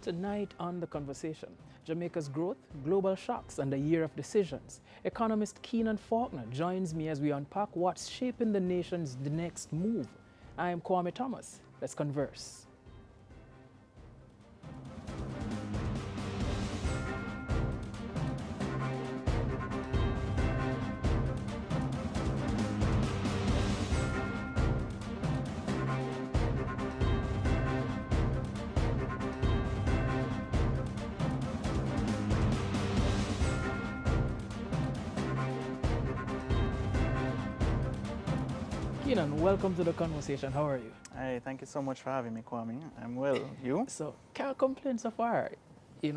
Tonight on The Conversation, Jamaica's growth, global shocks, and a year of decisions. Economist Keenan Falconer joins me as we unpack what's shaping the nation's next move. I am Kwame Thomas. Let's converse. Keenan, welcome to The Conversation. How are you? Hey, thank you so much for having me, Kwame. I'm well. You? So, can't complain so far.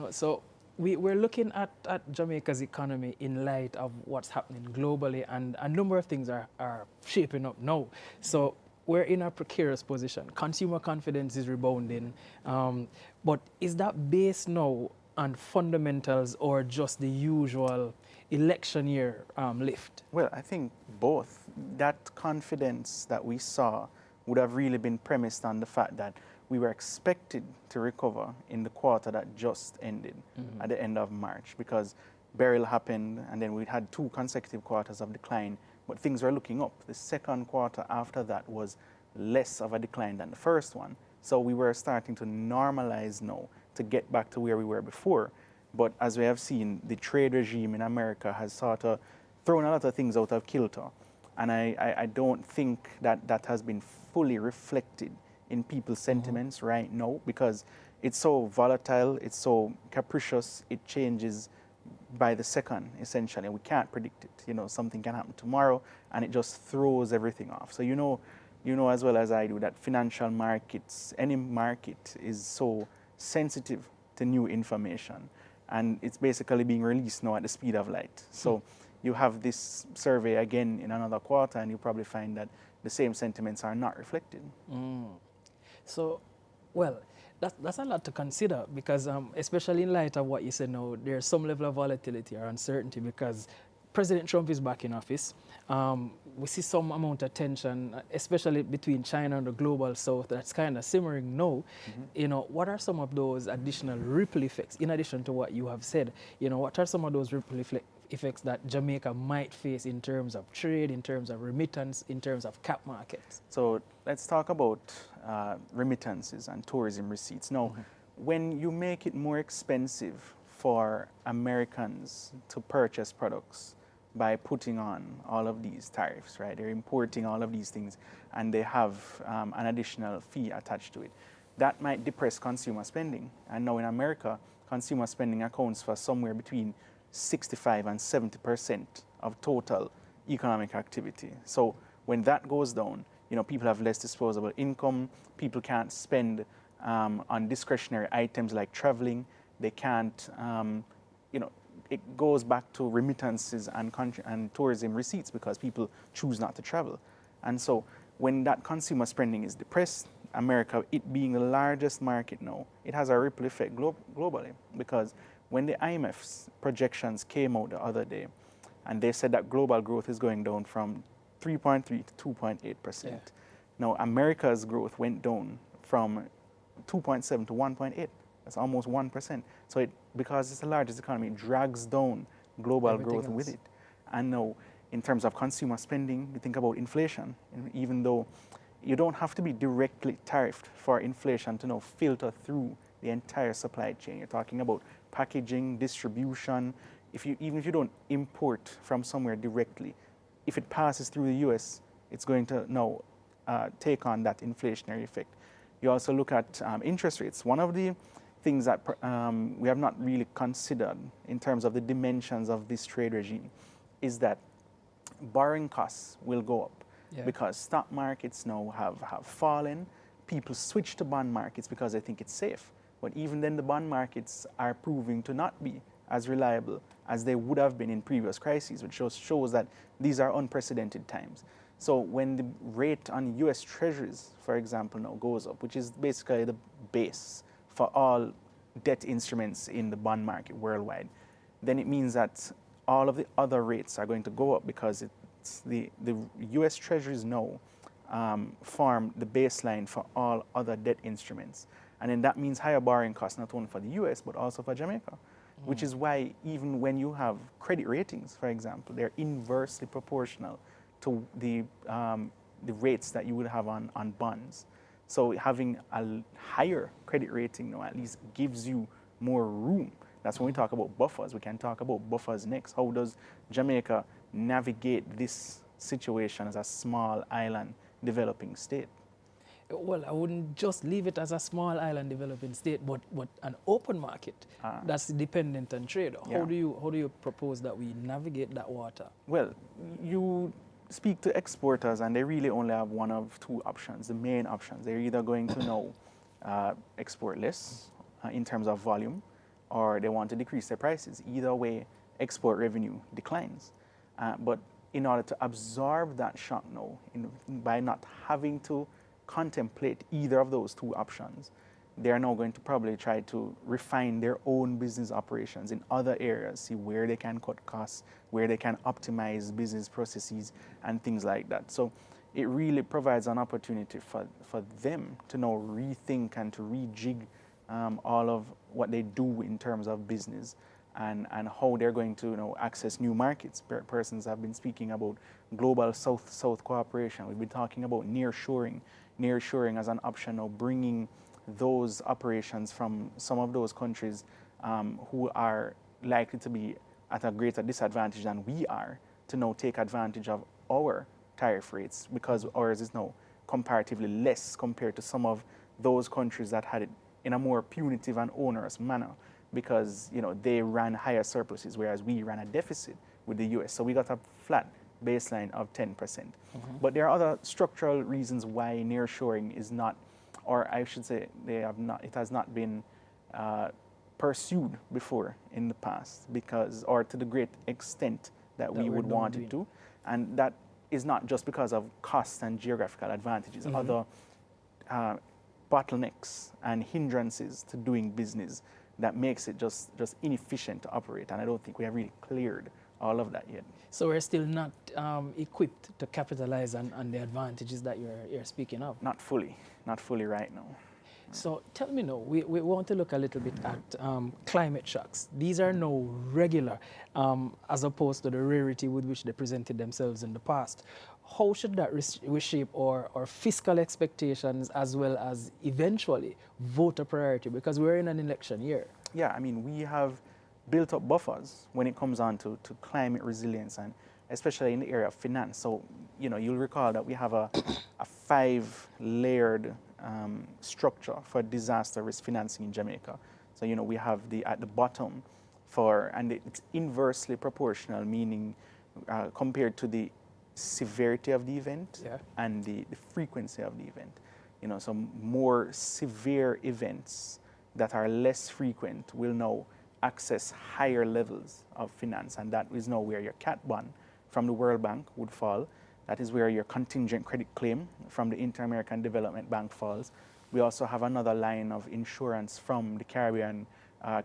So we're looking at Jamaica's economy in light of what's happening globally, and a number of things are shaping up now. So we're in a precarious position. Consumer confidence is rebounding. But is that based now on fundamentals or just the usual election year lift? Well, I think both. That confidence that we saw would have really been premised on the fact that we were expected to recover in the quarter that just ended at the end of March, because burial happened and then we had 2 consecutive quarters of decline, but things were looking up. The second quarter after that was less of a decline than the first one. So we were starting to normalize now to get back to where we were before. But as we have seen, the trade regime in America has sort of thrown a lot of things out of kilter. And I don't think that that has been fully reflected in people's sentiments right now, because it's so volatile, it's so capricious, it changes by the second, essentially. We can't predict it. Something can happen tomorrow and it just throws everything off. So you know as well as I do that financial markets, any market is so sensitive to new information. And it's basically being released now at the speed of light. So you have this survey again in another quarter and you probably find that the same sentiments are not reflected. So, well, that's a lot to consider, because especially in light of what you said now, there's some level of volatility or uncertainty because President Trump is back in office. We see some amount of tension, especially between China and the global south, that's kind of simmering now. What are some of those additional ripple effects, in addition to what you have said? What are some of those ripple effects that Jamaica might face in terms of trade, in terms of remittance, in terms of cap markets? So let's talk about remittances and tourism receipts. Now, when you make it more expensive for Americans to purchase products by putting on all of these tariffs, right? They're importing all of these things and they have an additional fee attached to it. That might depress consumer spending. And now in America, consumer spending accounts for somewhere between 65 and 70% of total economic activity. So when that goes down, people have less disposable income, people can't spend on discretionary items like traveling, they can't, it goes back to remittances and tourism receipts because people choose not to travel. And so when that consumer spending is depressed, America, it being the largest market now, it has a ripple effect globally, because when the IMF's projections came out the other day, and they said that global growth is going down from 3.3 to 2.8%. Yeah. Now, America's growth went down from 2.7 to 1.8. That's almost 1%. So because it's the largest economy, it drags down global Everything growth else with it. And now, in terms of consumer spending, you think about inflation. And even though you don't have to be directly tariffed for inflation to now filter through the entire supply chain. You're talking about packaging, distribution. Even if you don't import from somewhere directly, if it passes through the US, it's going to now take on that inflationary effect. You also look at interest rates. One of the things that we have not really considered in terms of the dimensions of this trade regime is that borrowing costs will go up because stock markets now have fallen. People switch to bond markets because they think it's safe. But even then, the bond markets are proving to not be as reliable as they would have been in previous crises, which just shows that these are unprecedented times. So when the rate on US Treasuries, for example, now goes up, which is basically the base for all debt instruments in the bond market worldwide, then it means that all of the other rates are going to go up, because it's the US Treasuries now form the baseline for all other debt instruments. And then that means higher borrowing costs, not only for the US, but also for Jamaica, which is why even when you have credit ratings, for example, they're inversely proportional to the rates that you would have on bonds. So having a higher credit rating now at least gives you more room. That's when we talk about buffers. We can talk about buffers next. How does Jamaica navigate this situation as a small island developing state? Well, I wouldn't just leave it as a small island developing state, but an open market that's dependent on trade. Yeah. How do you propose that we navigate that water? Well, you speak to exporters and they really only have one of two options, the main options. They're either going to now export less in terms of volume, or they want to decrease their prices. Either way, export revenue declines. But in order to absorb that shock now, by not having to contemplate either of those two options, they are now going to probably try to refine their own business operations in other areas, see where they can cut costs, where they can optimize business processes and things like that. So it really provides an opportunity for them to now rethink and to rejig all of what they do in terms of business and how they're going to access new markets. Persons have been speaking about global South-South cooperation. We've been talking about nearshoring as an option, now bringing those operations from some of those countries who are likely to be at a greater disadvantage than we are to now take advantage of our tariff rates, because ours is now comparatively less compared to some of those countries that had it in a more punitive and onerous manner, because they ran higher surpluses, whereas we ran a deficit with the US. So we got a flat baseline of 10%. But there are other structural reasons why nearshoring is not, or I should say it has not been pursued before in the past, because, or to the great extent that we would want it to. And that is not just because of cost and geographical advantages, other bottlenecks and hindrances to doing business that makes it just inefficient to operate. And I don't think we have really cleared all of that yet. So we're still not equipped to capitalize on the advantages that you're speaking of? Not fully right now. So tell me now, we want to look a little bit at climate shocks. These are now regular as opposed to the rarity with which they presented themselves in the past. How should that reshape our fiscal expectations as well as eventually voter priority? Because we're in an election year. Yeah, I mean, we have built up buffers when it comes on to climate resilience, and especially in the area of finance. So, you'll recall that we have a 5-layered structure for disaster risk financing in Jamaica. So, we have at the bottom and it's inversely proportional, meaning compared to the severity of the event and the frequency of the event. So more severe events that are less frequent will now access higher levels of finance, and that is now where your CAT bond from the World Bank would fall. That is where your contingent credit claim from the Inter-American Development Bank falls. We also have another line of insurance from the Caribbean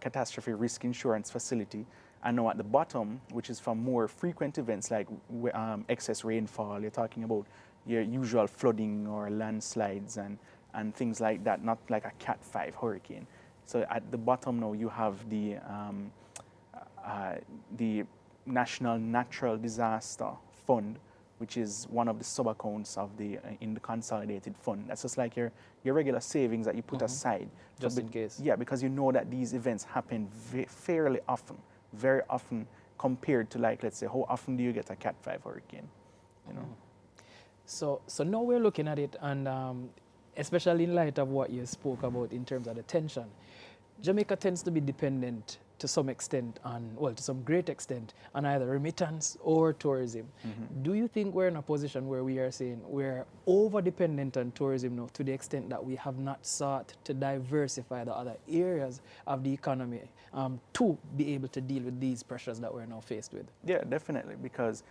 Catastrophe Risk Insurance Facility. And now at the bottom, which is for more frequent events like excess rainfall, you're talking about your usual flooding or landslides and things like that, not like a Cat 5 hurricane. So at the bottom now you have the National Natural Disaster Fund, which is one of the sub-accounts of in the consolidated fund. That's just like your regular savings that you put aside. Just in case. Yeah, because you know that these events happen fairly often, very often compared to, like, let's say, how often do you get a Cat 5 hurricane? So now we're looking at it, and especially in light of what you spoke about in terms of the tension, Jamaica tends to be dependent to some extent to some great extent on either remittance or tourism. Do you think we're in a position where we are saying we're over-dependent on tourism now to the extent that we have not sought to diversify the other areas of the economy to be able to deal with these pressures that we're now faced with? Yeah, definitely, because,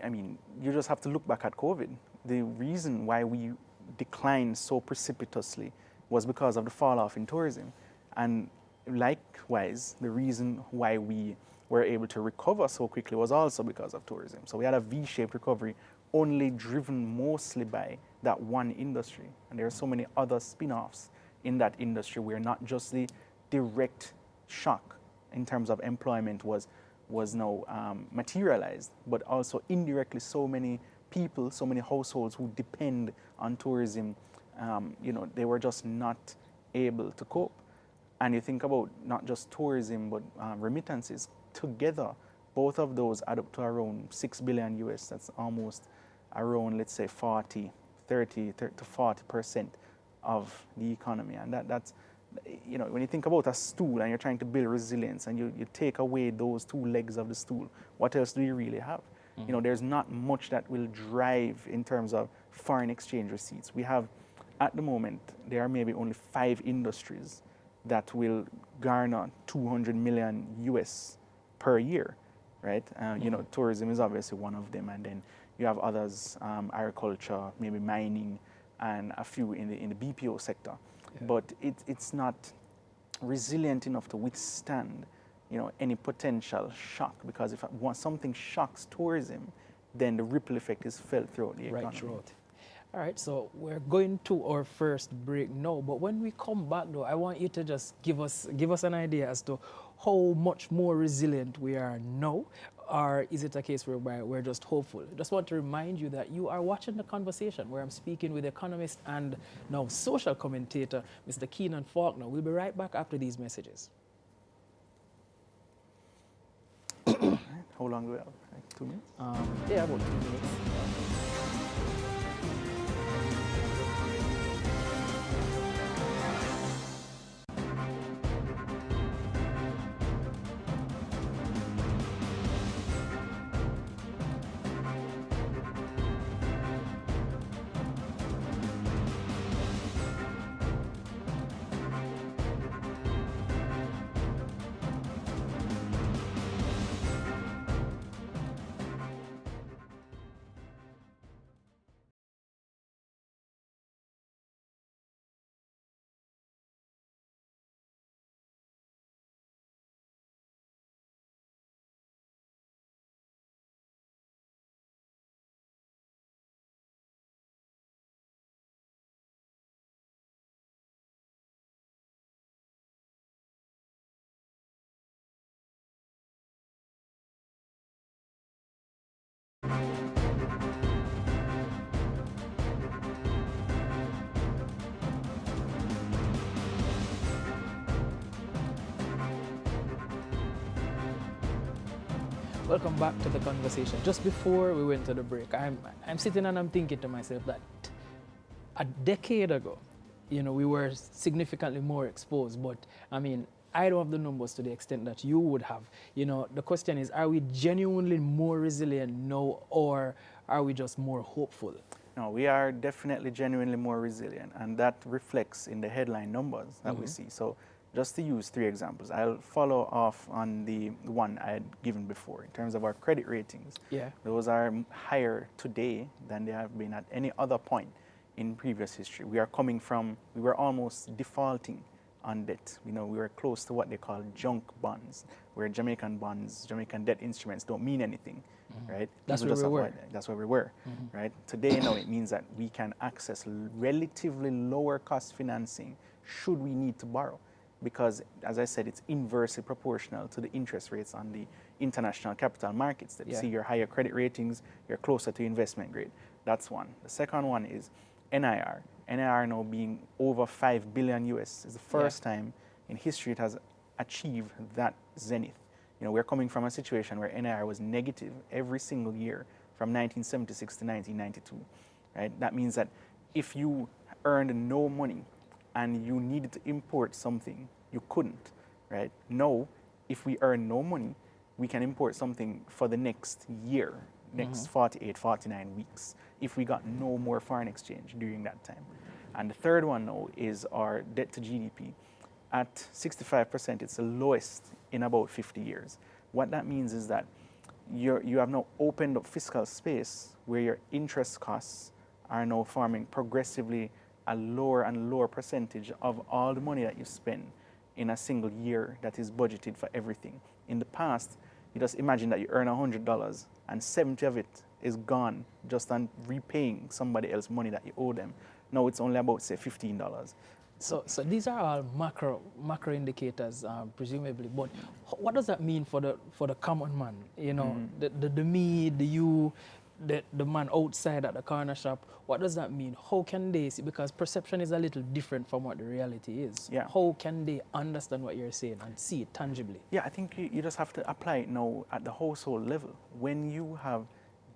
I mean, you just have to look back at COVID. The reason why we declined so precipitously was because of the fall off in tourism. And likewise, the reason why we were able to recover so quickly was also because of tourism. So we had a V-shaped recovery only driven mostly by that one industry. And there are so many other spin-offs in that industry, where not just the direct shock in terms of employment was now materialized, but also indirectly so many people, so many households who depend on tourism, they were just not able to cope. And you think about not just tourism, but remittances together, both of those add up to around 6 billion US. That's almost around, let's say, 30 to 40% of the economy. And that's, when you think about a stool and you're trying to build resilience and you take away those two legs of the stool, what else do you really have? There's not much that will drive in terms of foreign exchange receipts. We have, at the moment, there are maybe only 5 industries that will garner 200 million US per year, right? Tourism is obviously one of them, and then you have others, agriculture, maybe mining, and a few in the BPO sector. Yeah. But it's not resilient enough to withstand, any potential shock, because if something shocks tourism, then the ripple effect is felt throughout the economy. Right throughout. All right, so we're going to our first break now, but when we come back though, I want you to just give us an idea as to how much more resilient we are now, or is it a case whereby we're just hopeful? I just want to remind you that you are watching The Conversation, where I'm speaking with economist and now social commentator, Mr. Keenan Falconer. We'll be right back after these messages. How long do we have? Like 2 minutes? Yeah, about 2 minutes. Welcome back to The Conversation. Just before we went to the break, I'm sitting and I'm thinking to myself that a decade ago, we were significantly more exposed, but I mean, I don't have the numbers to the extent that you would have. The question is, are we genuinely more resilient now, or are we just more hopeful? No, we are definitely genuinely more resilient, and that reflects in the headline numbers that we see. So just to use 3 examples, I'll follow off on the one I had given before in terms of our credit ratings. Yeah. Those are higher today than they have been at any other point in previous history. We were almost defaulting on debt. We were close to what they call junk bonds, where Jamaican bonds, Jamaican debt instruments don't mean anything, right? That's where we were. That's where we were, right? Today, now it means that we can access relatively lower cost financing should we need to borrow, because, as I said, it's inversely proportional to the interest rates on the international capital markets. That you see your higher credit ratings, you're closer to investment grade. That's one. The second one is NIR. NIR now being over 5 billion US is the first time in history it has achieved that zenith. We're coming from a situation where NIR was negative every single year from 1976 to 1992, right? That means that if you earned no money and you needed to import something, you couldn't, right? Now, if we earn no money, we can import something for the next year, next 48, 49 weeks, if we got no more foreign exchange during that time. And the third one now is our debt to GDP. At 65%, it's the lowest in about 50 years. What that means is that you have now opened up fiscal space where your interest costs are now forming progressively a lower and lower percentage of all the money that you spend in a single year that is budgeted for everything. In the past, you just imagine that you earn $100 and 70 of it is gone just on repaying somebody else money that you owe them. Now it's only about, say, $15. So these are all macro indicators, presumably. But what does that mean for the common man? You know, the me, the you, the man outside at the corner shop. What does that mean? How can they see? Because perception is a little different from what the reality is. Yeah. How can they understand what you're saying and see it tangibly? Yeah, I think you just have to apply it now at the household level. When you have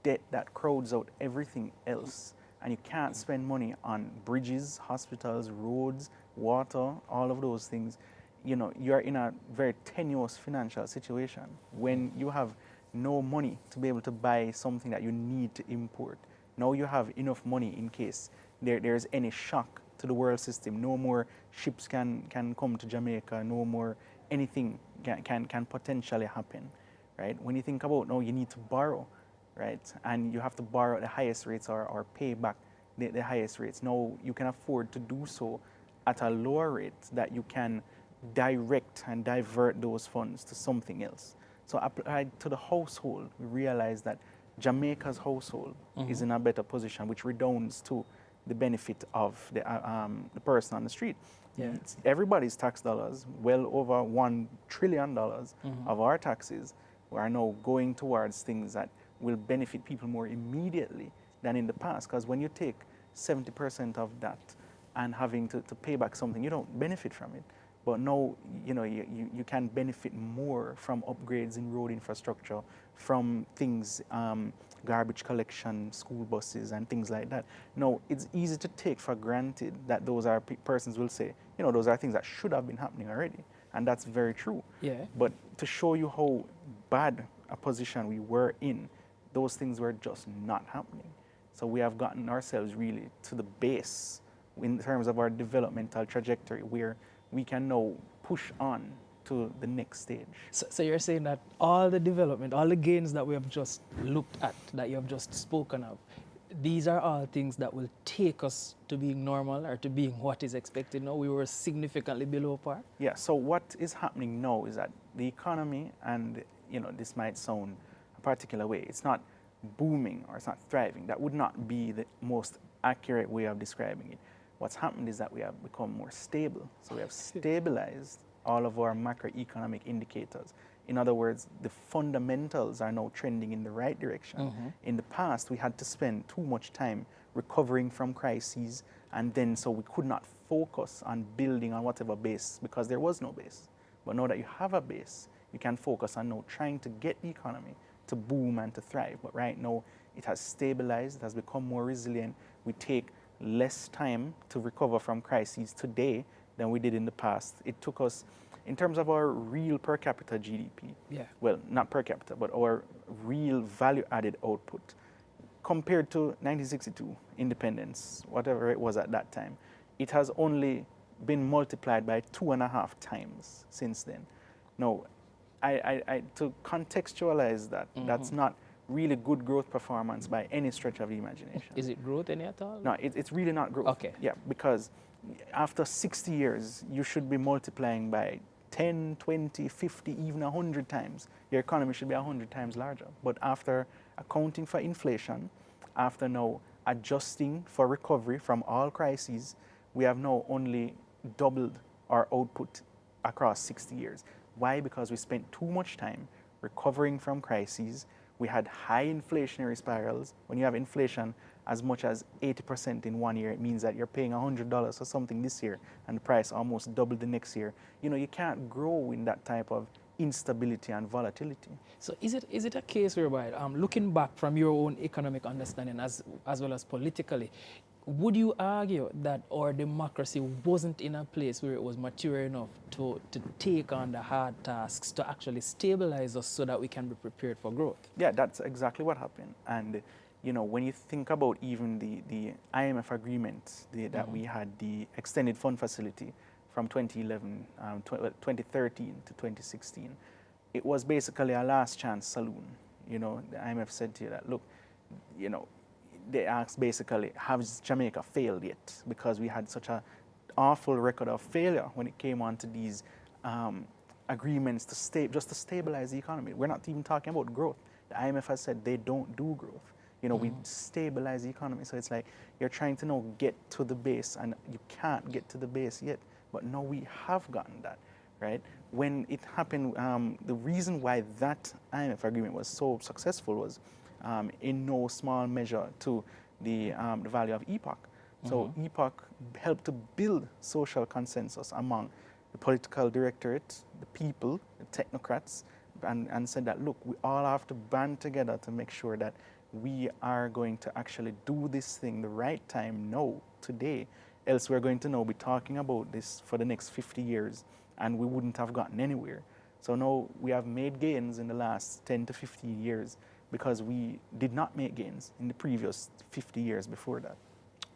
debt that crowds out everything else, and you can't spend money on bridges, hospitals, roads, water, all of those things, you know, you're in a very tenuous financial situation. When you have no money to be able to buy something that you need to import, now you have enough money in case there's any shock to the world system. No more ships can come to Jamaica, no more anything can potentially happen, right? When you think about now you need to borrow, right? And you have to borrow at the highest rates or pay back the highest rates. Now you can afford to do so at a lower rate that you can direct and divert those funds to something else. So applied to the household, we realize that Jamaica's household is in a better position, which redounds to the benefit of the person on the street. Yeah. It's everybody's tax dollars, well over $1 trillion of our taxes, are now going towards things that will benefit people more immediately than in the past. Because when you take 70% of that and having to pay back something, you don't benefit from it. But now, you know, you can benefit more from upgrades in road infrastructure, from things, garbage collection, school buses, and things like that. Now, it's easy to take for granted that those are, persons will say, you know, those are things that should have been happening already. And that's very true. Yeah. But to show you how bad a position we were in, those things were just not happening. So we have gotten ourselves really to the base in terms of our developmental trajectory, where we can now push on to the next stage. So you're saying that all the development, all the gains that we have just looked at, that you have just spoken of, these are all things that will take us to being normal or to being what is expected now. We were significantly below par. Yeah, so what is happening now is that the economy, and you know, this might sound a particular way, it's not booming or it's not thriving. That would not be the most accurate way of describing it. What's happened is that we have become more stable. So we have stabilized all of our macroeconomic indicators. In other words, the fundamentals are now trending in the right direction. In the past, we had to spend too much time recovering from crises, and then so we could not focus on building on whatever base because there was no base. But now that you have a base, you can focus on now trying to get the economy to boom and to thrive. But right now, it has stabilized, it has become more resilient. We take less time to recover from crises today than we did in the past. It took us, in terms of our real per capita GDP, well, not per capita, but our real value-added output, compared to 1962, independence, whatever it was at that time, it has only been multiplied by 2.5 times since then. Now, to contextualize that, that's not really good growth performance by any stretch of the imagination. Is it growth any at all? No, it's really not growth. Okay. Yeah, because after 60 years, you should be multiplying by 10, 20, 50, even 100 times. Your economy should be 100 times larger. But after accounting for inflation, after now adjusting for recovery from all crises, we have now only doubled our output across 60 years. Why? Because we spent too much time recovering from crises. We had high inflationary spirals. When you have inflation as much as 80% in 1 year, it means that you're paying $100 for something this year and the price almost doubled the next year. You know, you can't grow in that type of instability and volatility. So is it a case whereby, looking back from your own economic understanding as well as politically, would you argue that our democracy wasn't in a place where it was mature enough to take on the hard tasks to actually stabilize us so that we can be prepared for growth? Yeah, that's exactly what happened. And you know, when you think about even the IMF agreement that we had, the extended fund facility from 2011, 2013 to 2016, it was basically a last chance saloon. You know, the IMF said to you that, look, you know, they asked basically, has Jamaica failed yet? Because we had such an awful record of failure when it came on to these agreements to just to stabilize the economy. We're not even talking about growth. The IMF has said they don't do growth. You know, we stabilize the economy. So it's like you're trying to now get to the base, and you can't get to the base yet. But now we have gotten that, right? When it happened, the reason why that IMF agreement was so successful was in no small measure to the value of EPOC. So EPOC helped to build social consensus among the political directorate, the people, the technocrats, and said that, look, we all have to band together to make sure that we are going to actually do this thing the right time now, today, else we're going to now be talking about this for the next 50 years, and we wouldn't have gotten anywhere. So now we have made gains in the last 10 to 15 years because we did not make gains in the previous 50 years before that.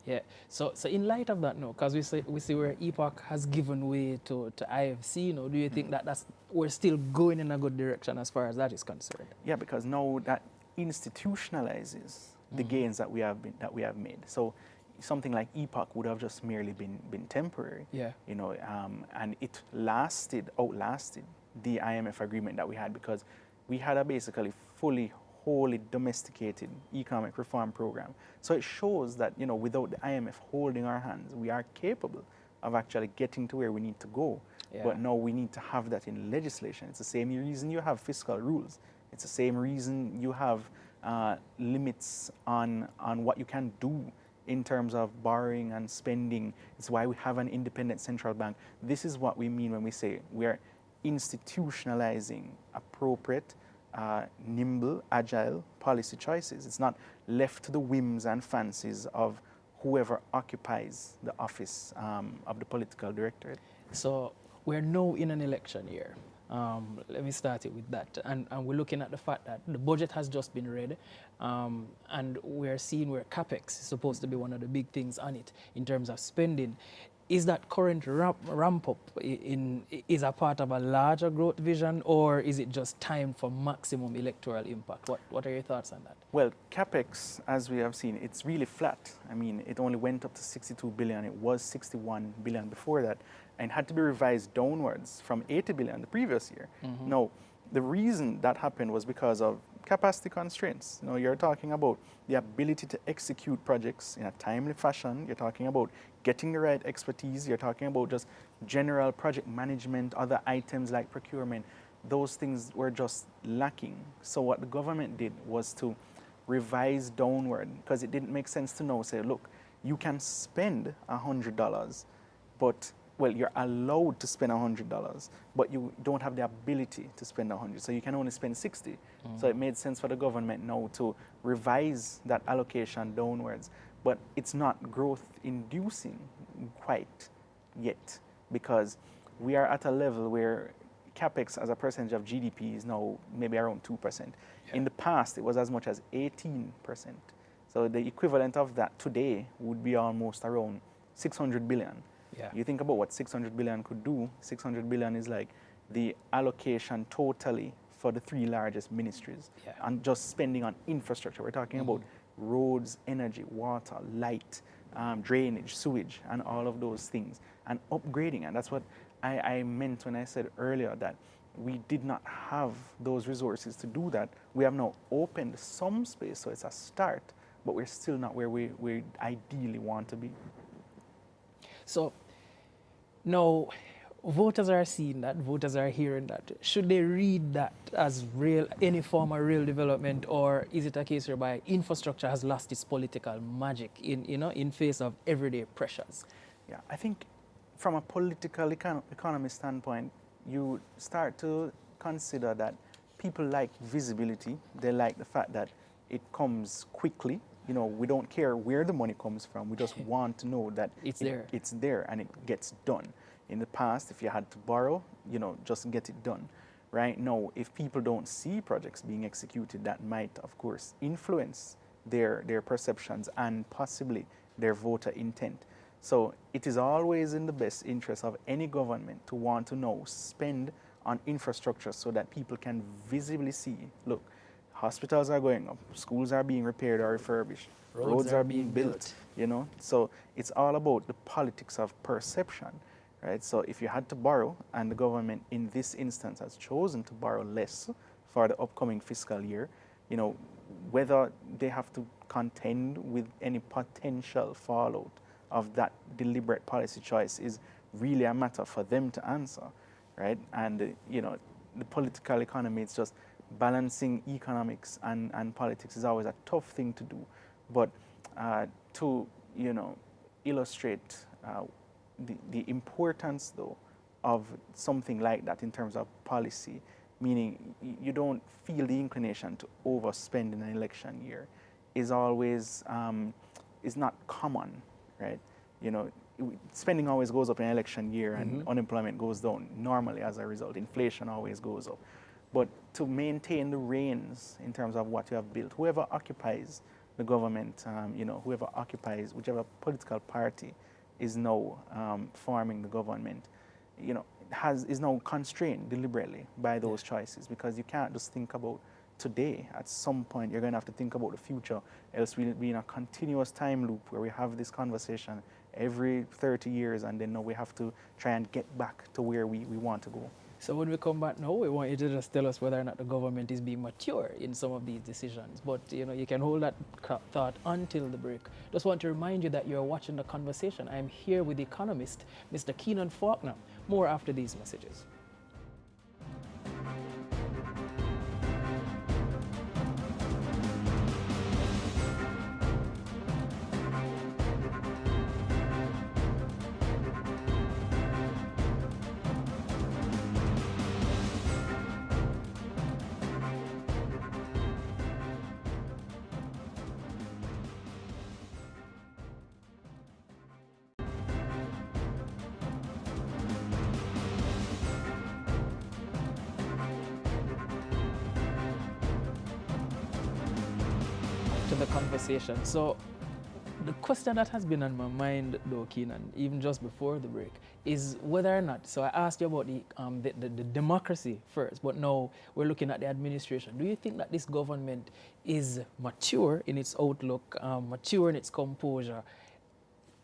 Yeah. So in light of that, no, because we see where EPOC has given way to IFC, do you think that we're still going in a good direction as far as that is concerned? Yeah, because now that institutionalizes the gains that we have made. So something like EPOC would have just merely been temporary. Yeah. And it outlasted the IMF agreement that we had, because we had a basically wholly domesticated economic reform program. So it shows that, without the IMF holding our hands, we are capable of actually getting to where we need to go. Yeah. But now we need to have that in legislation. It's the same reason you have fiscal rules. It's the same reason you have limits on what you can do in terms of borrowing and spending. It's why we have an independent central bank. This is what we mean when we say we are institutionalizing appropriate, nimble, agile policy choices. It's not left to the whims and fancies of whoever occupies the office of the political directorate. So we're now in an election year. Let me start it with that. And we're looking at the fact that the budget has just been read, and we're seeing where Capex is supposed to be one of the big things on it in terms of spending. Is that current ramp up is a part of a larger growth vision, or is it just time for maximum electoral impact? What are your thoughts on that? Well, Capex, as we have seen, it's really flat. I mean, it only went up to 62 billion. It was 61 billion before that, and had to be revised downwards from 80 billion the previous year. Now, the reason that happened was because of capacity constraints. You're talking about the ability to execute projects in a timely fashion. You're talking about getting the right expertise. You're talking about just general project management, other items like procurement. Those things were just lacking. So what the government did was to revise downward, because it didn't make sense to now say, look, you can spend $100, but well, you're allowed to spend $100, but you don't have the ability to spend 100, so you can only spend 60. So it made sense for the government now to revise that allocation downwards, but it's not growth-inducing quite yet, because we are at a level where Capex as a percentage of GDP is now maybe around 2%. Yeah. In the past, it was as much as 18%. So the equivalent of that today would be almost around 600 billion. Yeah. You think about what 600 billion could do. 600 billion is like the allocation totally for the 3 largest ministries. Yeah. And just spending on infrastructure. We're talking about roads, energy, water, light, drainage, sewage, and all of those things. And upgrading. And that's what I meant when I said earlier that we did not have those resources to do that. We have now opened some space, so it's a start, but we're still not where we ideally want to be. So now voters are seeing that, voters are hearing that. Should they read that as real, any form of real development, or is it a case whereby infrastructure has lost its political magic in face of everyday pressures? Yeah, I think from a political economy standpoint, you start to consider that people like visibility. They like the fact that it comes quickly. We don't care where the money comes from. We just want to know that it's there and it gets done. In the past, if you had to borrow, just get it done. Right now, if people don't see projects being executed, that might, of course, influence their perceptions and possibly their voter intent. So it is always in the best interest of any government to want to know, spend on infrastructure so that people can visibly see, look, hospitals are going up, schools are being repaired or refurbished, roads are being built, So it's all about the politics of perception, right? So if you had to borrow, and the government in this instance has chosen to borrow less for the upcoming fiscal year, whether they have to contend with any potential fallout of that deliberate policy choice is really a matter for them to answer, right? And the political economy, it's just balancing economics and politics is always a tough thing to do. But to illustrate the importance, though, of something like that in terms of policy, meaning you don't feel the inclination to overspend in an election year, is always is not common, right? Spending always goes up in an election year, and unemployment goes down normally as a result. Inflation always goes up. But to maintain the reins in terms of what you have built, whoever occupies the government, whoever occupies, whichever political party is now forming the government, is now constrained deliberately by those choices, because you can't just think about today. At some point, you're going to have to think about the future, else we'll be in a continuous time loop where we have this conversation every 30 years, and then now we have to try and get back to where we want to go. So when we come back now, we want you to just tell us whether or not the government is being mature in some of these decisions. But you can hold that thought until the break. Just want to remind you that you're watching The Conversation. I'm here with the economist, Mr. Keenan Falconer. More after these messages. To the conversation. So the question that has been on my mind, though, Keenan, even just before the break, is whether or not, so I asked you about the democracy first, but now we're looking at the administration. Do you think that this government is mature in its outlook, mature in its composure?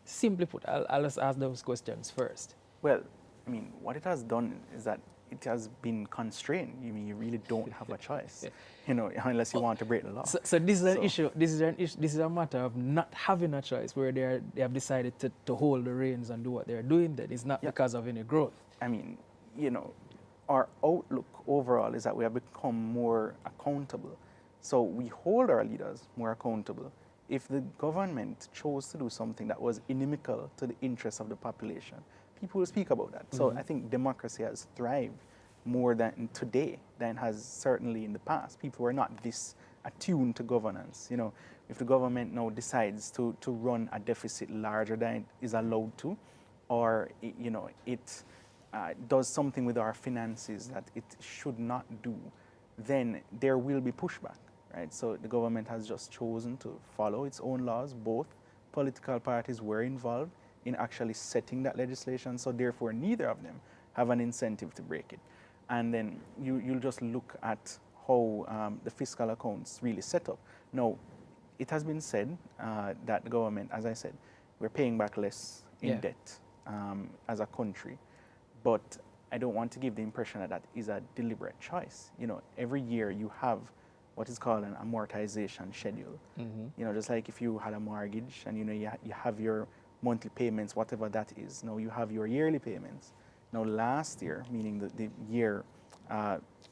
Simply put, I'll just ask those questions first. Well, I mean, what it has done is that it has been constrained. You really don't have a choice, unless you want to break the law. So this is an issue. This is a matter of not having a choice, where they have decided to hold the reins and do what they're doing. Then it's not because of any growth. I mean, our outlook overall is that we have become more accountable. So we hold our leaders more accountable. If the government chose to do something that was inimical to the interests of the population, people will speak about that. So I think democracy has thrived more than today than has certainly in the past. People were not this attuned to governance. If the government now decides to run a deficit larger than it is allowed to, or it does something with our finances that it should not do, then there will be pushback, right? So the government has just chosen to follow its own laws. Both political parties were involved in actually setting that legislation, so therefore neither of them have an incentive to break it. And then you'll just look at how the fiscal accounts really set up. Now, it has been said that the government, as I said, we're paying back less in debt as a country, but I don't want to give the impression that that is a deliberate choice. Every year you have what is called an amortization schedule. Just like if you had a mortgage and you have your monthly payments, whatever that is. Now you have your yearly payments. Now last year, meaning the year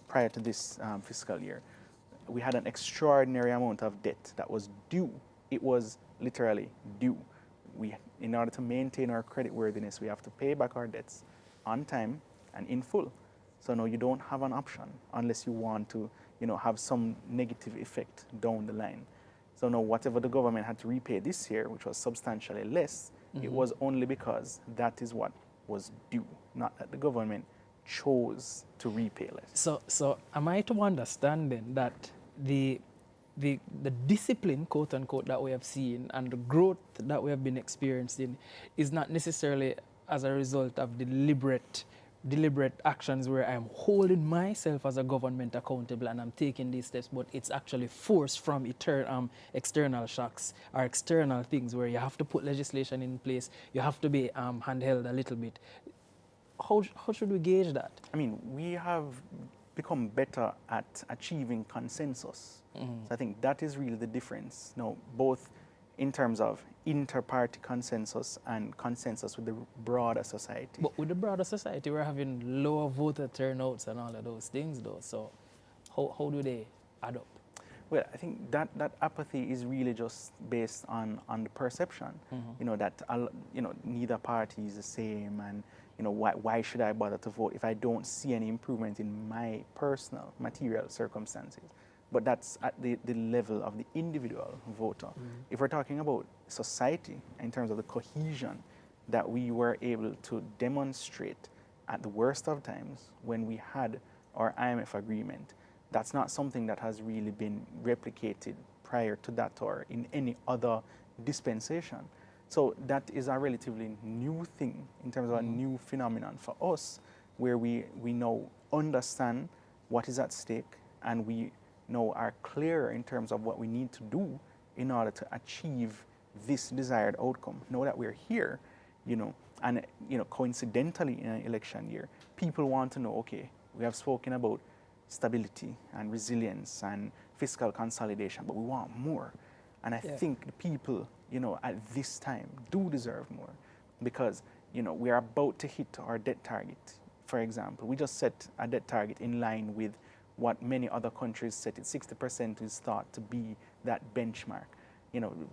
prior to this fiscal year, we had an extraordinary amount of debt that was due. It was literally due. In order to maintain our credit worthiness, we have to pay back our debts on time and in full. So now you don't have an option unless you want to have some negative effect down the line. So now whatever the government had to repay this year, which was substantially less, it was only because that is what was due, not that the government chose to repay less. So am I to understand then that the discipline, quote unquote, that we have seen and the growth that we have been experiencing is not necessarily as a result of deliberate actions where I'm holding myself as a government accountable and I'm taking these steps, but it's actually forced from external shocks or external things where you have to put legislation in place, you have to be handheld a little bit. How should we gauge that? I mean, we have become better at achieving consensus. So I think that is really the difference. Now, both in terms of inter-party consensus and consensus with the broader society. But with the broader society, we're having lower voter turnouts and all of those things, though. So how do they add up? Well, I think that apathy is really just based on the perception, that neither party is the same, and why should I bother to vote if I don't see any improvement in my personal material circumstances? But that's at the level of the individual voter. If we're talking about society in terms of the cohesion that we were able to demonstrate at the worst of times when we had our IMF agreement, that's not something that has really been replicated prior to that or in any other dispensation. So that is a relatively new thing in terms of a new phenomenon for us, where we now understand what is at stake, and we now are clear in terms of what we need to do in order to achieve this desired outcome. Now that we're here, and coincidentally in an election year, people want to know, okay, we have spoken about stability and resilience and fiscal consolidation, but we want more. And I think the people, at this time do deserve more, because, we are about to hit our debt target. For example, we just set a debt target in line with what many other countries set it. 60% is thought to be that benchmark.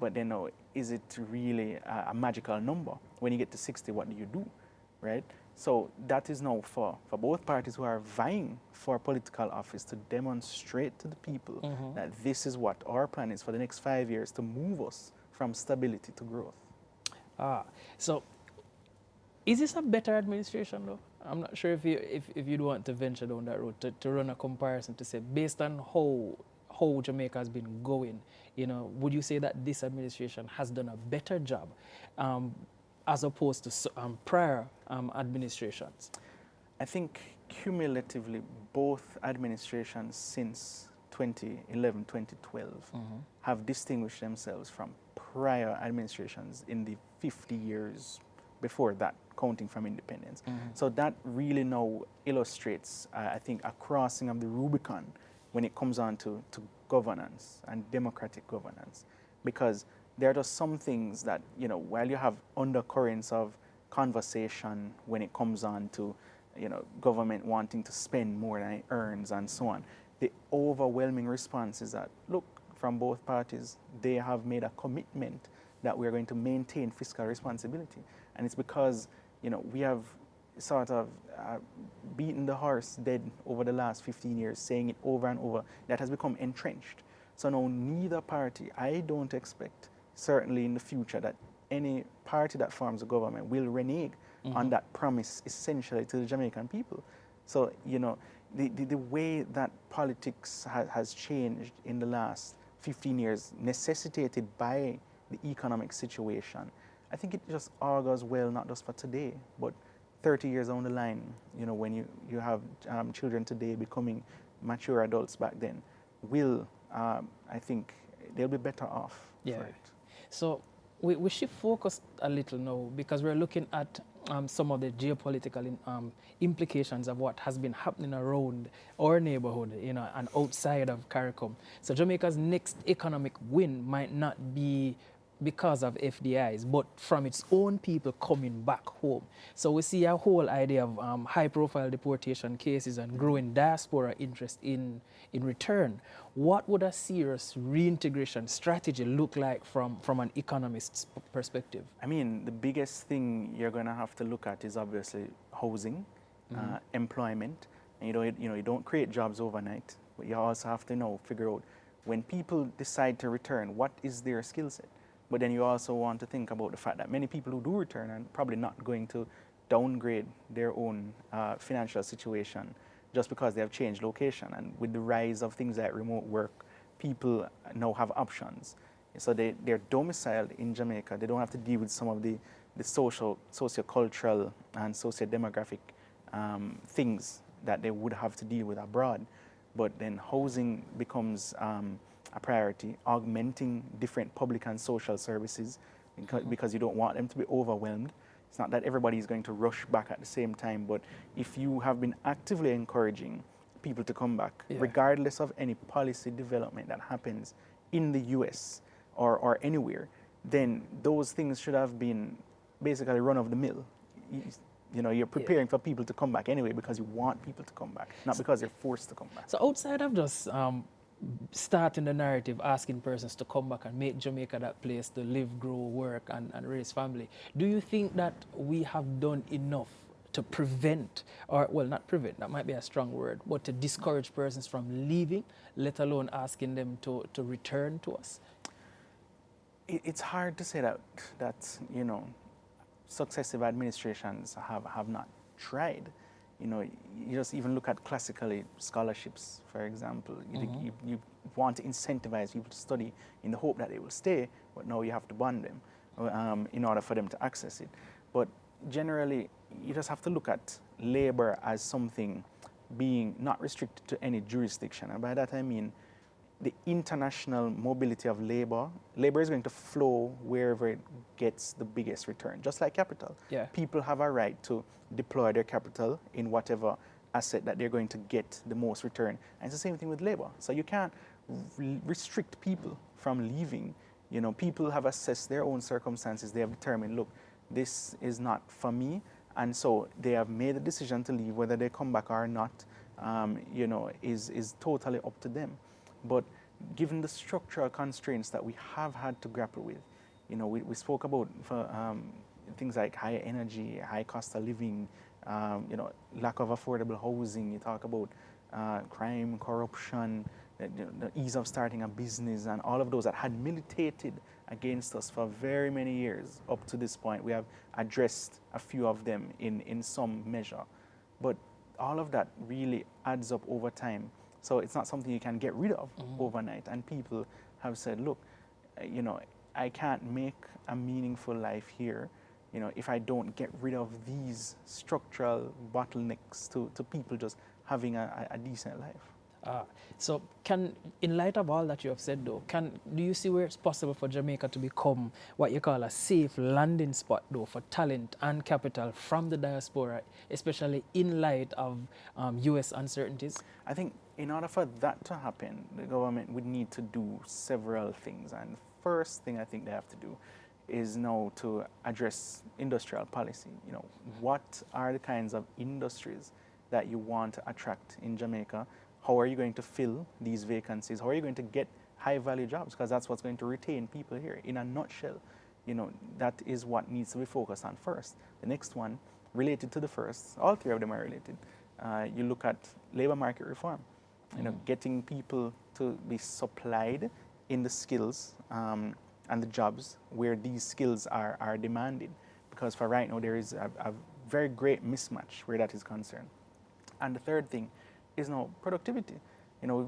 But then is it really a magical number? When you get to 60, what do you do, right? So that is now for both parties who are vying for political office to demonstrate to the people that this is what our plan is for the next 5 years, to move us from stability to growth. So is this a better administration, though? I'm not sure if you'd want to venture down that road to run a comparison to say, based on how Jamaica has been going, would you say that this administration has done a better job as opposed to prior administrations? I think cumulatively, both administrations since 2011, 2012 have distinguished themselves from prior administrations in the 50 years before that, counting from independence. So that really now illustrates, I think, a crossing of the Rubicon when it comes on to governance and democratic governance. Because there are just some things that, while you have undercurrents of conversation when it comes on to, government wanting to spend more than it earns and so on, the overwhelming response is that, look, from both parties, they have made a commitment that we're going to maintain fiscal responsibility. And it's because, we have sort of beaten the horse dead over the last 15 years, saying it over and over, that has become entrenched. So now neither party, I don't expect, certainly in the future, that any party that forms a government will renege on that promise essentially to the Jamaican people. So, the way that politics has changed in the last 15 years, necessitated by the economic situation, I think it just augurs well, not just for today, but 30 years down the line, when you have children today becoming mature adults back then, I think they'll be better off for it. So we should focus a little now, because we're looking at some of the geopolitical implications of what has been happening around our neighborhood, and outside of CARICOM. So Jamaica's next economic win might not be because of FDIs, but from its own people coming back home. So we see a whole idea of high-profile deportation cases and growing diaspora interest in return. What would a serious reintegration strategy look like from an economist's perspective? I mean, the biggest thing you're going to have to look at is obviously housing, employment. And you don't create jobs overnight, but you also have to figure out, when people decide to return, what is their skill set? But then you also want to think about the fact that many people who do return are probably not going to downgrade their own financial situation just because they have changed location. And with the rise of things like remote work, people now have options. So they're domiciled in Jamaica. They don't have to deal with some of the socio-cultural and socio-demographic things that they would have to deal with abroad. But then housing becomes a priority, augmenting different public and social services, because you don't want them to be overwhelmed. It's not that everybody is going to rush back at the same time, but if you have been actively encouraging people to come back, Yeah. regardless of any policy development that happens in the US or anywhere, then those things should have been basically run of the mill. You're preparing for people to come back anyway because you want people to come back, not because they're forced to come back. So outside of just starting the narrative, asking persons to come back and make Jamaica that place to live, grow, work, and raise family, do you think that we have done enough to prevent, or, well, not prevent, that might be a strong word, but to discourage persons from leaving, let alone asking them to return to us? It's hard to say that successive administrations have not tried. You just even look at classically scholarships, for example. You want to incentivize people to study in the hope that they will stay, but now you have to bond them in order for them to access it. But generally, you just have to look at labor as something being not restricted to any jurisdiction. And by that I mean the international mobility of labor. Labor is going to flow wherever it gets the biggest return, just like capital. Yeah. People have a right to deploy their capital in whatever asset that they're going to get the most return. And it's the same thing with labor. So you can't restrict people from leaving. People have assessed their own circumstances. They have determined, look, this is not for me. And so they have made the decision to leave. Whether they come back or not, is totally up to them. But given the structural constraints that we have had to grapple with, we spoke about things like higher energy, high cost of living, lack of affordable housing. You talk about crime, corruption, the ease of starting a business, and all of those that had militated against us for very many years up to this point. We have addressed a few of them in some measure. But all of that really adds up over time. So it's not something you can get rid of overnight. And people have said, look, I can't make a meaningful life here, if I don't get rid of these structural bottlenecks to people just having a decent life. So in light of all that you have said though, do you see where it's possible for Jamaica to become what you call a safe landing spot though for talent and capital from the diaspora, especially in light of US uncertainties? I think in order for that to happen, the government would need to do several things. And the first thing I think they have to do is now to address industrial policy. What are the kinds of industries that you want to attract in Jamaica? How are you going to fill these vacancies? How are you going to get high-value jobs? Because that's what's going to retain people here. In a nutshell, that is what needs to be focused on first. The next one, related to the first, all three of them are related. You look at labor market reform. Getting people to be supplied in the skills and the jobs where these skills are demanded. Because for right now, there is a very great mismatch where that is concerned. And the third thing is now productivity.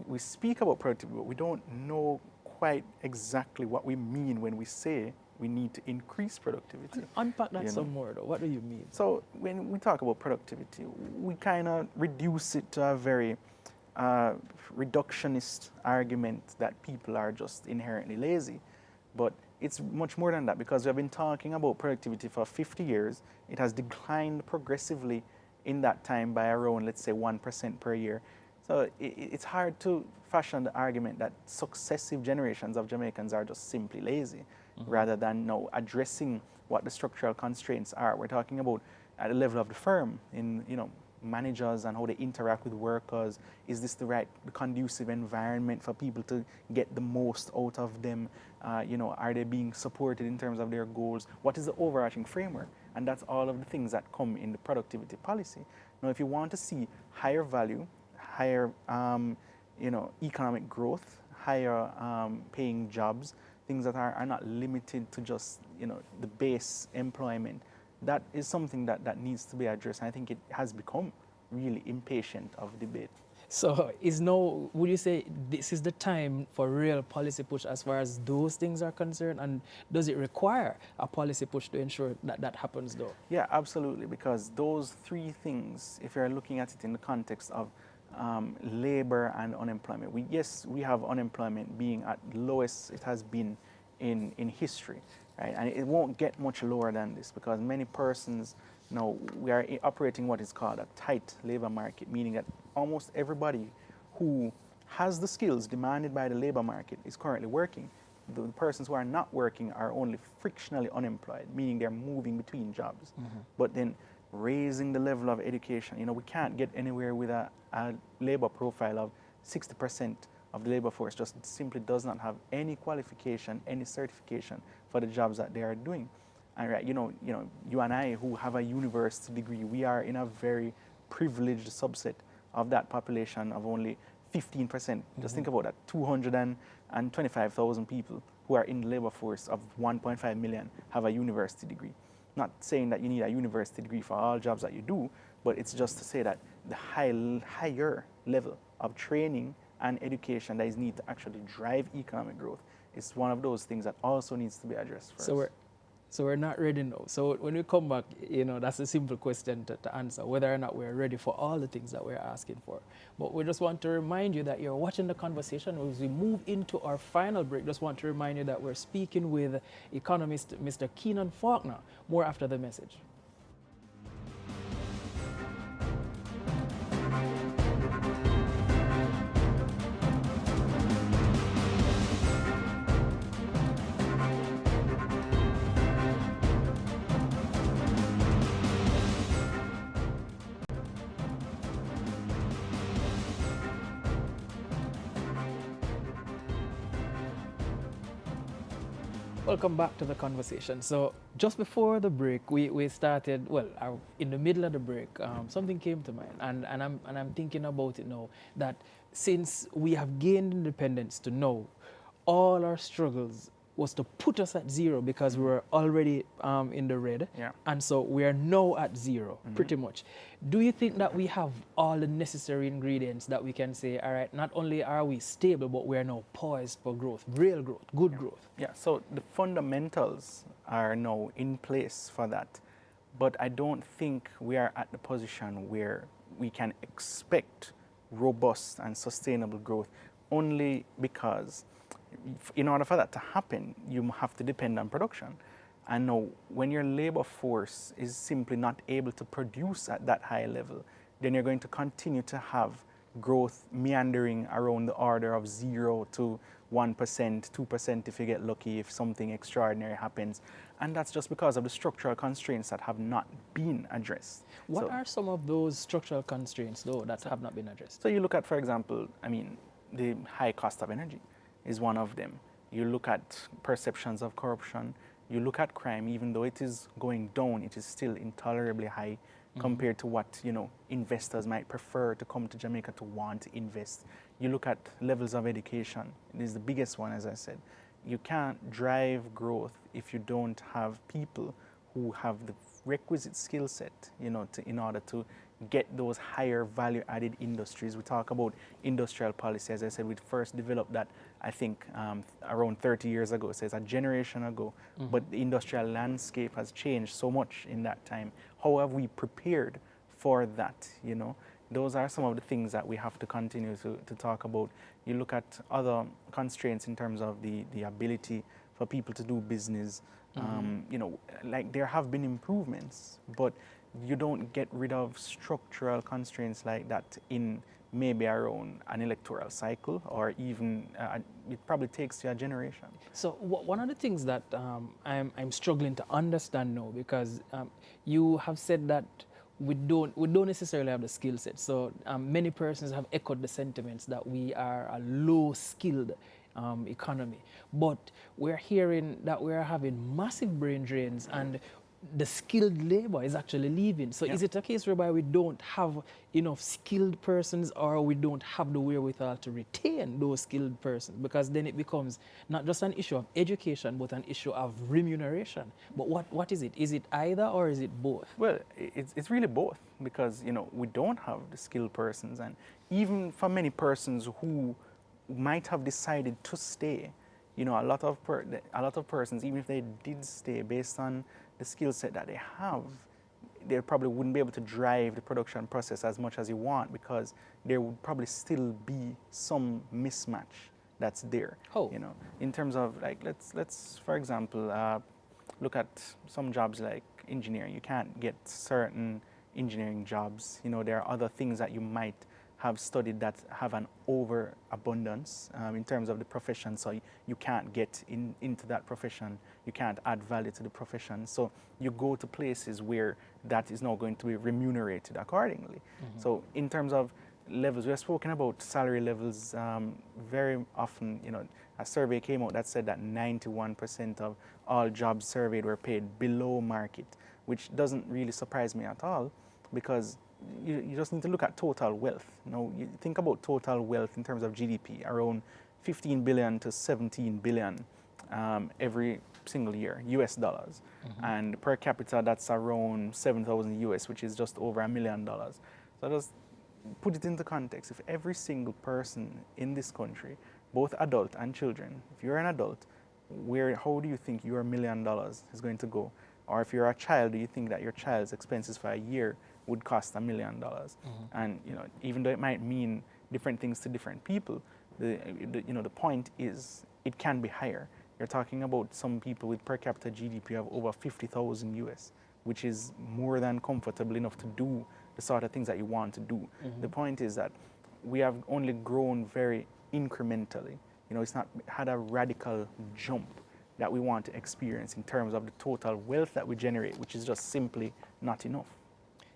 We speak about productivity, but we don't know quite exactly what we mean when we say we need to increase productivity. Unpack that some more though. What do you mean? So when we talk about productivity, we kind of reduce it to a very reductionist argument that people are just inherently lazy. But it's much more than that, because we have been talking about productivity for 50 years. It has declined progressively in that time by around, let's say, 1% per year. So it's hard to fashion the argument that successive generations of Jamaicans are just simply lazy, rather than addressing what the structural constraints are. We're talking about at the level of the firm, in managers and how they interact with workers. Is this the conducive environment for people to get the most out of them? Are they being supported in terms of their goals? What is the overarching framework? And that's all of the things that come in the productivity policy. Now, if you want to see higher value, higher economic growth, higher paying jobs, things that are not limited to just the base employment, that is something that needs to be addressed. And I think it has become really impatient of debate. So would you say this is the time for real policy push as far as those things are concerned? And does it require a policy push to ensure that happens though? Yeah, absolutely. Because those three things, if you're looking at it in the context of labor and unemployment, we have unemployment being at the lowest it has been in history. Right? And it won't get much lower than this, because many persons Now, we are operating what is called a tight labor market, meaning that almost everybody who has the skills demanded by the labor market is currently working. The persons who are not working are only frictionally unemployed, meaning they're moving between jobs. But then raising the level of education, we can't get anywhere with a labor profile of 60% of the labor force just simply does not have any qualification, any certification for the jobs that they are doing. And right, you and I who have a university degree, we are in a very privileged subset of that population of only 15%. Just think about that, 225,000 people who are in the labor force of 1.5 million have a university degree. Not saying that you need a university degree for all jobs that you do, but it's just to say that the higher level of training and education that is needed to actually drive economic growth is one of those things that also needs to be addressed first. So we're not ready now. So when we come back, that's a simple question to answer, whether or not we're ready for all the things that we're asking for. But we just want to remind you that you're watching the conversation. As we move into our final break, just want to remind you that we're speaking with economist Mr. Keenan Falconer. More after the message. Welcome back to the conversation. So just before the break, we started, in the middle of the break, something came to mind, and I'm thinking about it now, that since we have gained independence to know, all our struggles was to put us at zero because we were already in the red. Yeah. And so we are now at zero, pretty much. Do you think that we have all the necessary ingredients that we can say, all right, not only are we stable, but we are now poised for growth, real growth, good growth? Yeah, so the fundamentals are now in place for that. But I don't think we are at the position where we can expect robust and sustainable growth, only because in order for that to happen, you have to depend on production. And now, when your labor force is simply not able to produce at that high level, then you're going to continue to have growth meandering around the order of 0 to 1%, 2% if you get lucky, if something extraordinary happens. And that's just because of the structural constraints that have not been addressed. What are some of those structural constraints, though, that have not been addressed? So you look at, for example, the high cost of energy is one of them. You look at perceptions of corruption. You look at crime, even though it is going down, it is still intolerably high compared to what investors might prefer to come to Jamaica to want to invest. You look at levels of education. It is the biggest one, as I said. You can't drive growth if you don't have people who have the requisite skill set, in order to get those higher value-added industries. We talk about industrial policy. As I said, we first developed that, I think, around 30 years ago, so it's a generation ago. But the industrial landscape has changed so much in that time. How have we prepared for that, Those are some of the things that we have to continue to talk about. You look at other constraints in terms of the ability for people to do business. There have been improvements, but you don't get rid of structural constraints like that in maybe around an electoral cycle, or even it probably takes you a generation. So one of the things that I'm struggling to understand now, because you have said that we don't necessarily have the skill set. So many persons have echoed the sentiments that we are a low-skilled economy, but we're hearing that we're having massive brain drains and the skilled labor is actually leaving. So is it a case whereby we don't have enough skilled persons, or we don't have the wherewithal to retain those skilled persons? Because then it becomes not just an issue of education, but an issue of remuneration. But what is it? Is it either, or is it both? Well, it's really both, because we don't have the skilled persons, and even for many persons who might have decided to stay, a lot of persons, even if they did stay, based on the skill set that they have, they probably wouldn't be able to drive the production process as much as you want, because there would probably still be some mismatch that's there. Oh. In terms of, let's for example look at some jobs like engineering. You can't get certain engineering jobs. You know, there are other things that you might have studied that have an overabundance in terms of the profession, so you can't get into that profession, you can't add value to the profession, so you go to places where that is now going to be remunerated accordingly. So in terms of levels, we have spoken about salary levels very often. You know, a survey came out that said that 91% of all jobs surveyed were paid below market, which doesn't really surprise me at all, because you just need to look at total wealth. You know, you think about total wealth in terms of GDP, around 15 billion to 17 billion every single year, US dollars. And per capita, that's around 7,000 US, which is just over $1 million. So just put it into context. If every single person in this country, both adult and children, if you're an adult, how do you think your $1 million is going to go? Or if you're a child, do you think that your child's expenses for a year would cost $1 million? And you know, even though it might mean different things to different people, the point is it can be higher. You're talking about some people with per capita GDP of over 50,000 US, which is more than comfortable enough to do the sort of things that you want to do. The point is that we have only grown very incrementally. You know, it's not had a radical jump that we want to experience in terms of the total wealth that we generate, which is just simply not enough.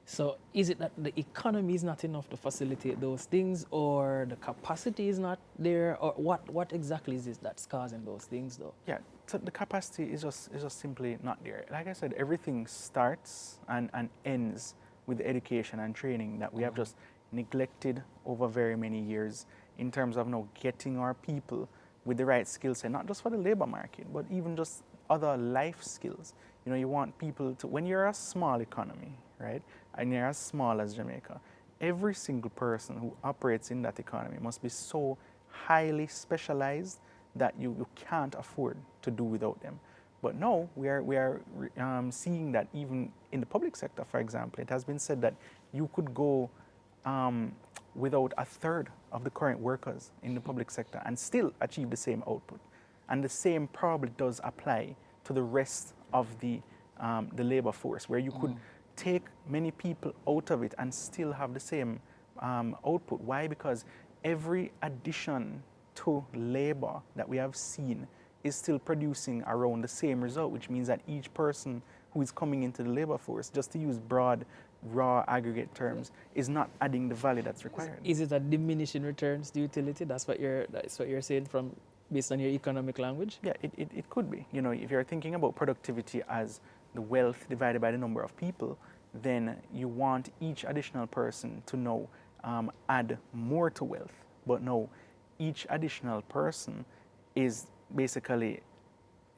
So is it that the economy is not enough to facilitate those things, or the capacity is not there, or what exactly is it that's causing those things though? Yeah, so the capacity is just simply not there. Like I said, everything starts and ends with education and training that we have just neglected over very many years in terms of now getting our people with the right skill set, not just for the labor market, but even just other life skills. You know, you want people to, when you're a small economy, right, and you're as small as Jamaica, every single person who operates in that economy must be so highly specialized that you can't afford to do without them. But no, we are seeing that even in the public sector, for example, it has been said that you could go without a third of the current workers in the public sector and still achieve the same output. And the same probably does apply to the rest of the labor force, where you could take many people out of it and still have the same output. Why? Because every addition to labor that we have seen is still producing around the same result, which means that each person who is coming into the labor force, just to use broad, raw, aggregate terms, is not adding the value that's required. Is it a diminishing returns to utility? That's what you're saying from based on your economic language? Yeah, it could be. You know, if you're thinking about productivity as the wealth divided by the number of people, then you want each additional person to now add more to wealth. But no, each additional person is basically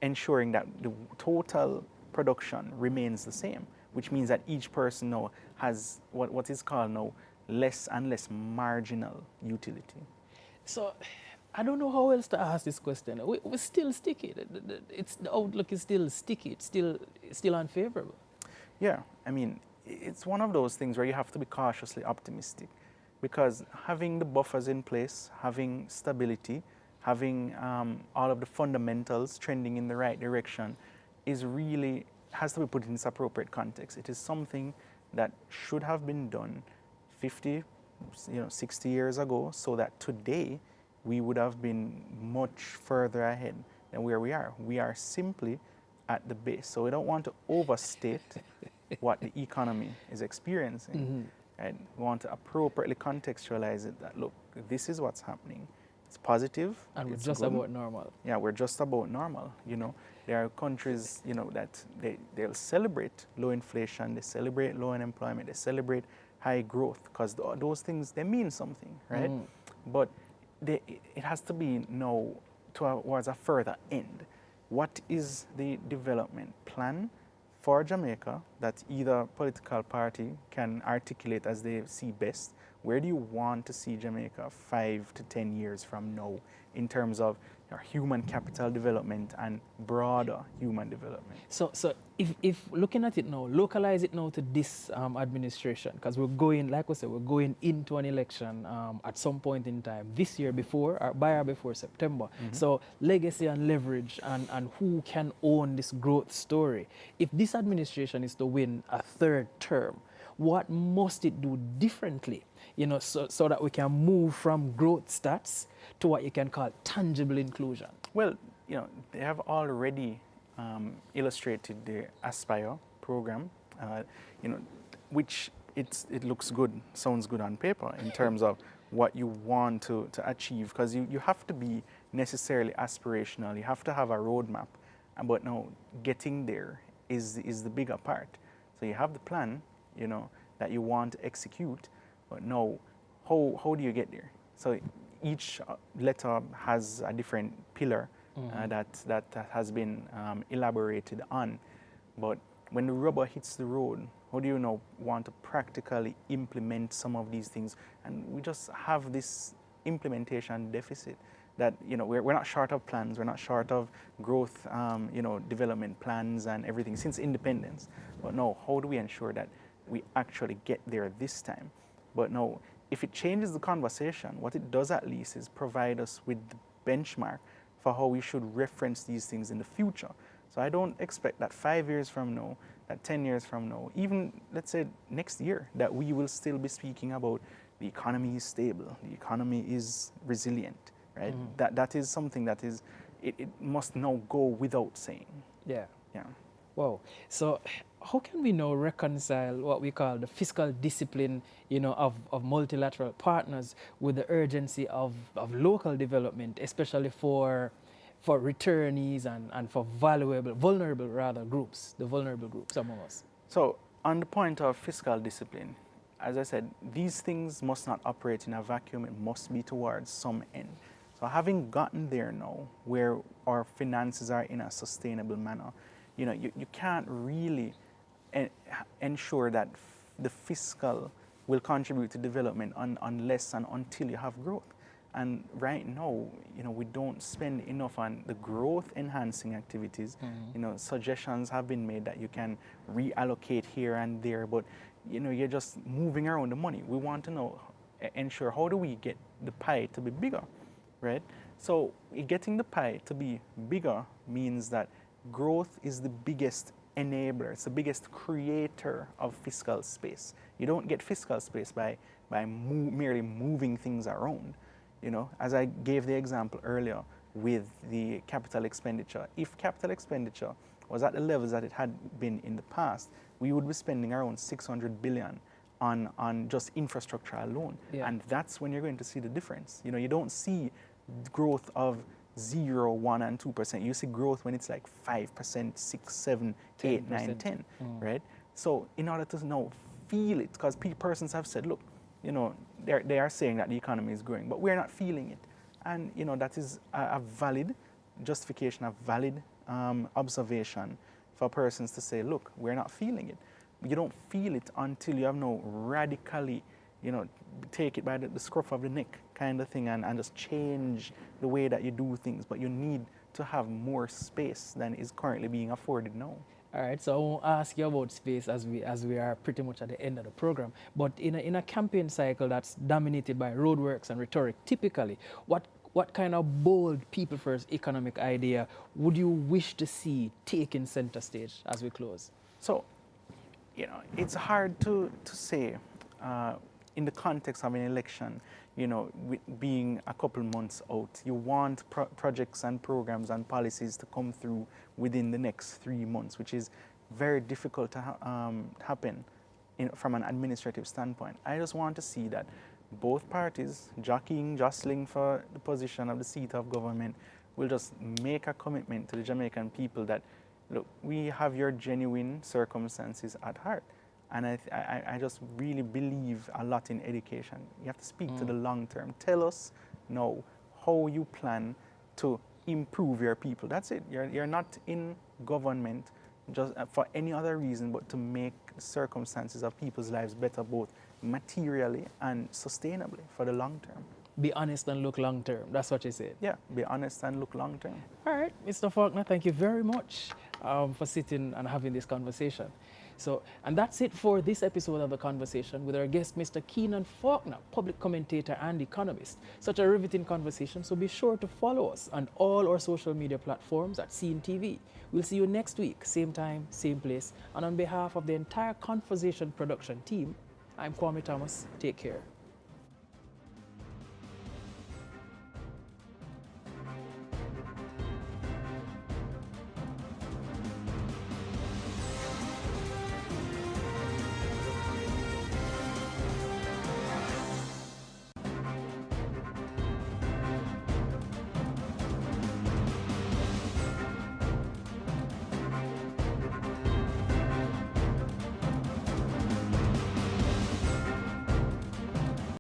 ensuring that the total production remains the same, which means that each person now has what is called now less and less marginal utility. So I don't know how else to ask this question. We're still sticky. The outlook is still sticky. It's still unfavorable. Yeah, I mean, it's one of those things where you have to be cautiously optimistic, because having the buffers in place, having stability, having all of the fundamentals trending in the right direction has to be put in its appropriate context. It is something that should have been done 50, 60 years ago, so that today we would have been much further ahead than where we are. We are simply at the base. So we don't want to overstate what the economy is experiencing. Right? We want to appropriately contextualize it that, look, this is what's happening. It's positive. And we're it's just good. about normal. Yeah, we're just about normal. You know, there are countries, that they'll celebrate low inflation, they celebrate low unemployment, they celebrate high growth, because those things, they mean something, right? But it has to be now towards a further end. What is the development plan for Jamaica that either political party can articulate as they see best? Where do you want to see Jamaica 5 to 10 years from now in terms of human capital development and broader human development. So if looking at it now, localize it now to this administration, because we're going, like we said, we're going into an election at some point in time this year before, or by or before September. So legacy and leverage and who can own this growth story. If this administration is to win a third term, what must it do differently, so that we can move from growth stats to what you can call tangible inclusion? Well, they have already illustrated the Aspire program, which it looks good, sounds good on paper in terms of what you want to achieve, because you have to be necessarily aspirational. You have to have a roadmap, but now getting there is the bigger part. So you have the plan, that you want to execute, but now how do you get there? So each letter has a different pillar that has been elaborated on. But when the rubber hits the road, how do you want to practically implement some of these things? And we just have this implementation deficit that, we're not short of plans, we're not short of growth, development plans and everything since independence. But no, how do we ensure that we actually get there this time? But no, if it changes the conversation, what it does at least is provide us with the benchmark for how we should reference these things in the future. So I don't expect that 5 years from now, that 10 years from now, even let's say next year, that we will still be speaking about the economy is stable, the economy is resilient, right? That is something that is, it must now go without saying. Yeah. Yeah. Wow. So how can we now reconcile what we call the fiscal discipline, of multilateral partners with the urgency of local development, especially for returnees and for vulnerable groups, the vulnerable groups among us? So on the point of fiscal discipline, as I said, these things must not operate in a vacuum. It must be towards some end. So having gotten there now, where our finances are in a sustainable manner, you can't really ensure that the fiscal will contribute to development unless and until you have growth. And right now, we don't spend enough on the growth enhancing activities. Suggestions have been made that you can reallocate here and there, but you're just moving around the money. We want to ensure how do we get the pie to be bigger, right? So getting the pie to be bigger means that growth is the biggest enabler, it's the biggest creator of fiscal space. You don't get fiscal space by merely moving things around. As I gave the example earlier with the capital expenditure, if capital expenditure was at the levels that it had been in the past, we would be spending around 600 billion on just infrastructure alone. Yeah. And that's when you're going to see the difference. You don't see growth of 0, 1, and 2%. You see growth when it's like 5%, 6, 7, 8, 9, 10, right? So in order to now feel it, because persons have said, look, they are saying that the economy is growing, but we're not feeling it. And, that is a valid justification, a valid observation for persons to say, look, we're not feeling it. You don't feel it until you have no radically, take it by the scruff of the neck kind of thing and just change the way that you do things. But you need to have more space than is currently being afforded now. All right, so I won't ask you about space as we are pretty much at the end of the program. But in a campaign cycle that's dominated by roadworks and rhetoric, typically, what kind of bold people-first economic idea would you wish to see taking center stage as we close? So, it's hard to say in the context of an election, with being a couple months out. You want projects and programs and policies to come through within the next 3 months, which is very difficult to happen from an administrative standpoint. I just want to see that both parties, jostling for the position of the seat of government, will just make a commitment to the Jamaican people that, look, we have your genuine circumstances at heart. And I just really believe a lot in education. You have to speak to the long term. Tell us now how you plan to improve your people. That's it. You're not in government just for any other reason but to make the circumstances of people's lives better, both materially and sustainably for the long term. Be honest and look long term. That's what you said. Yeah, be honest and look long term. All right, Mr. Falconer, thank you very much for sitting and having this conversation. So, and that's it for this episode of The Conversation with our guest, Mr. Keenan Falconer, public commentator and economist. Such a riveting conversation, so be sure to follow us on all our social media platforms at Ceen TV. We'll see you next week, same time, same place. And on behalf of the entire Conversation production team, I'm Kwame Thomas. Take care.